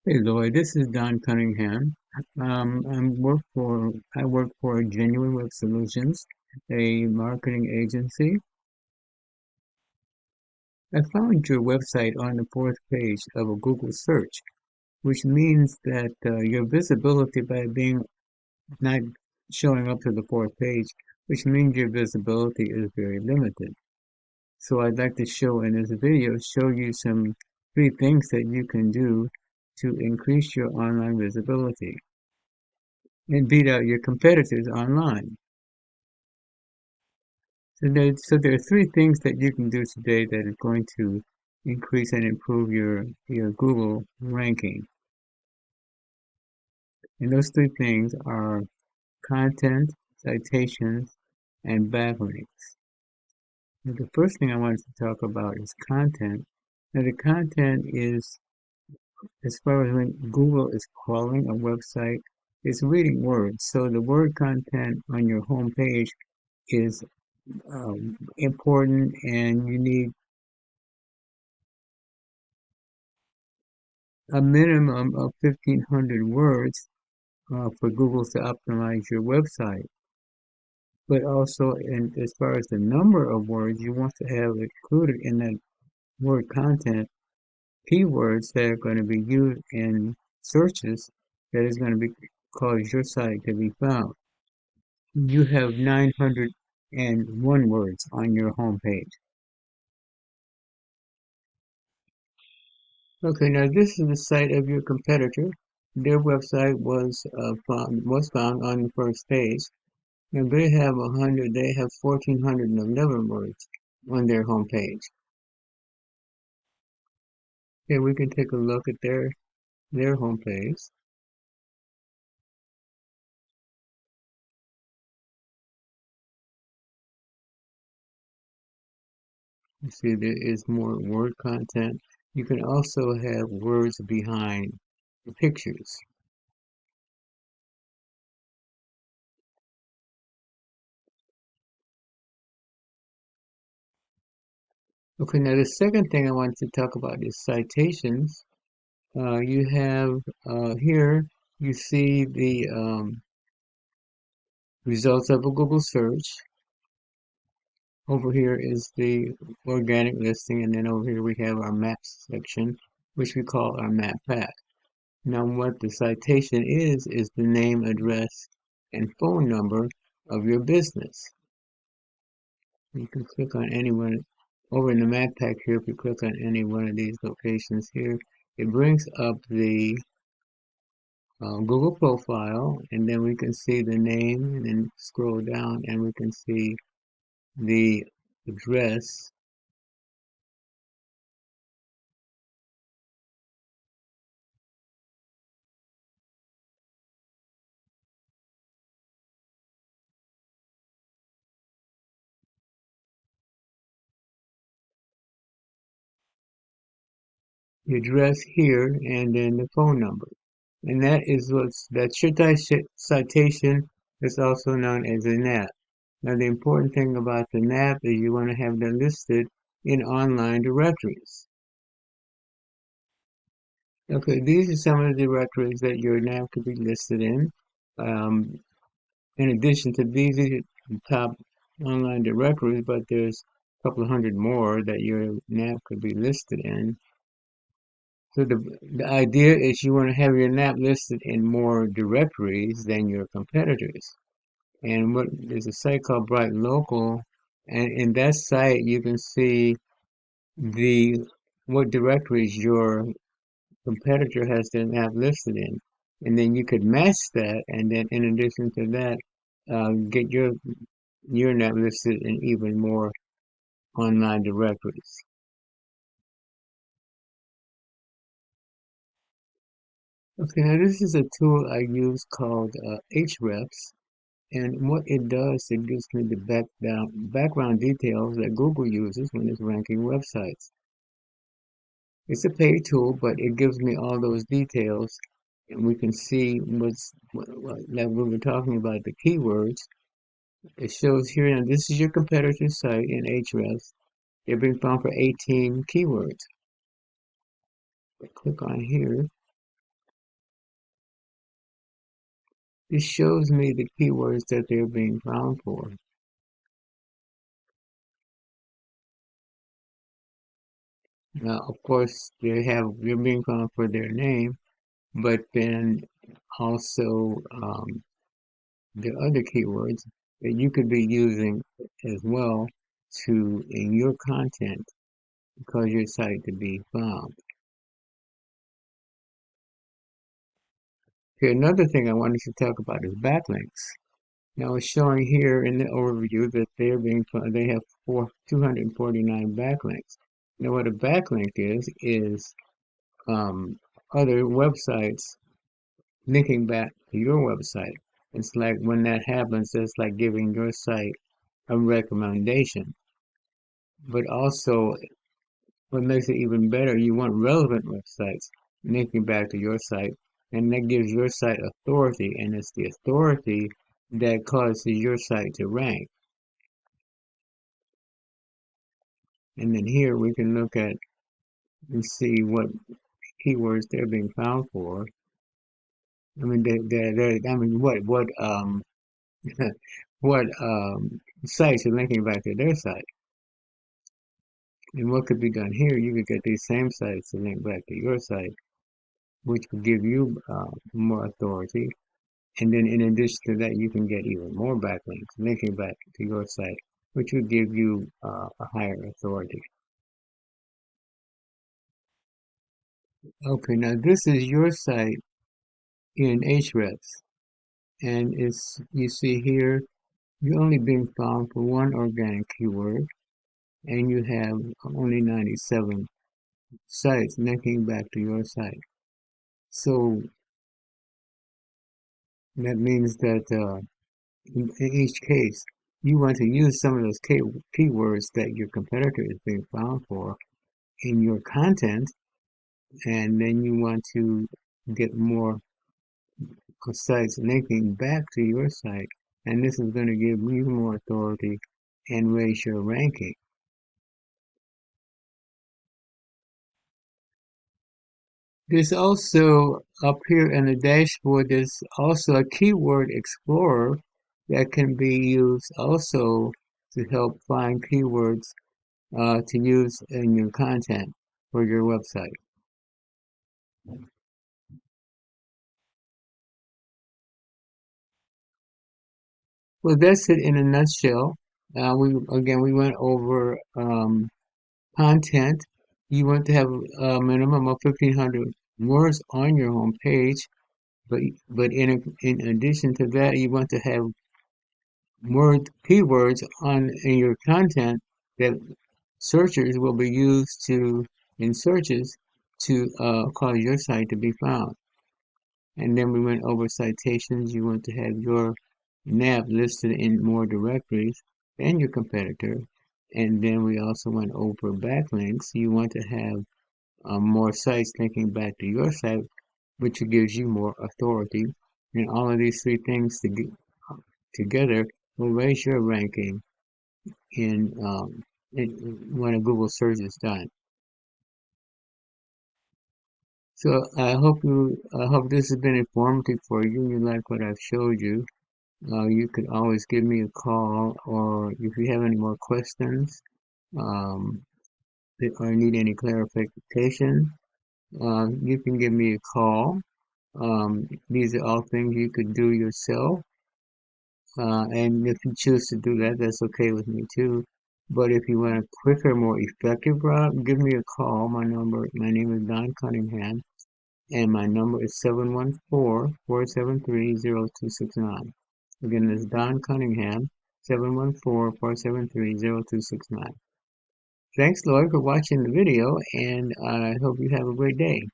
Hey Lloyd, this is Don Cunningham. I work for Genuine Web Solutions, a marketing agency. I found your website on the fourth page of a Google search, which means that your visibility by being not showing up to the fourth page, which means your visibility is very limited. So I'd like to show in this video, show you some three things that you can do to increase your online visibility and beat out your competitors online. So there are three things that you can do today that is going to increase and improve your Google ranking. And those three things are content, citations, and backlinks. Now, the first thing I wanted to talk about is content. Now, the content is, as far as when Google is crawling a website, it's reading words. So the word content on your home page is important, and you need a minimum of 1,500 words for Google to optimize your website. But also, as far as the number of words, you want to have included in that word content keywords that are going to be used in searches that is going to be cause your site to be found. You have 901 words on your home page. Okay, now this is the site of your competitor. Their website was found on the first page. Now they have 1,411 words on their homepage. Okay, we can take a look at their homepage. You see there is more word content. You can also have words behind the pictures. Okay, now the second thing I want to talk about is citations. You have here, you see the results of a Google search. Over here is the organic listing, and then over here we have our maps section, which we call our map pack. Now what the citation is the name, address, and phone number of your business. You can click on any one. Over in the map pack here, if you click on any one of these locations here, it brings up the Google profile, and then we can see the name, and then scroll down and we can see the address, here, and then the phone number. And that's your citation. It's also known as a NAP. Now the important thing about the NAP is you want to have them listed in online directories. Okay, these are some of the directories that your NAP could be listed in. Um, in addition to these are the top online directories, but there's a couple of hundred more that your NAP could be listed in. So the idea is you want to have your NAP listed in more directories than your competitors. And there's a site called Bright Local, and in that site you can see the what directories your competitor has their NAP listed in, and then you could match that, and then in addition to that, get your NAP listed in even more online directories. Okay, now this is a tool I use called Hrefs. And what it does, it gives me the background details that Google uses when it's ranking websites. It's a paid tool, but it gives me all those details, and we can see like we were talking about the keywords. It shows here now this is your competitor's site in Ahrefs. They're being found for 18 keywords. Click on here, this shows me the keywords that they're being found for. Now, of course, they're being found for their name, but then also the other keywords that you could be using as well to in your content cause your site to be found. Okay, another thing I wanted to talk about is backlinks. Now it's showing here in the overview that they're being found, they have 249 backlinks. Now what a backlink is other websites linking back to your website. It's like when that happens, it's like giving your site a recommendation. But also, what makes it even better, you want relevant websites linking back to your site, and that gives your site authority, and it's the authority that causes your site to rank. And then here we can look at and see what keywords they're being found for. I mean, I mean, what sites are linking back to their site. And what could be done here, you could get these same sites to link back to your site, which would give you more authority. And then in addition to that, you can get even more backlinks linking back to your site, which would give you a higher authority. Okay, now this is your site in Ahrefs, and you see here you're only being found for one organic keyword, and you have only 97 sites linking back to your site. So that means that in each case, you want to use some of those keywords that your competitor is being found for in your content, and then you want to get more sites linking back to your site, and this is going to give you more authority and raise your ranking. There's also up here in the dashboard, there's also a keyword explorer that can be used also to help find keywords to use in your content for your website. Well, that's it in a nutshell. We went over content. You want to have a minimum of 1,500 words on your home page, but in addition to that, you want to have keywords in your content that searchers will be used to in searches to cause your site to be found. And then we went over citations. You want to have your nav listed in more directories than your competitor. And then we also went over backlinks. You want to have more sites linking back to your site, which gives you more authority. And all of these three things together will raise your ranking in when a Google search is done. So I hope this has been informative for you and you like what I've showed you. You could always give me a call, or if you have any more questions um, or need any clarification, you can give me a call. These are all things you could do yourself, and if you choose to do that, that's okay with me too. But if you want a quicker, more effective route, give me a call. My name is Don Cunningham, and my number is 714-473-0269. Again, this is Don Cunningham, 714-473-0269. Thanks, Lloyd, for watching the video, and I hope you have a great day.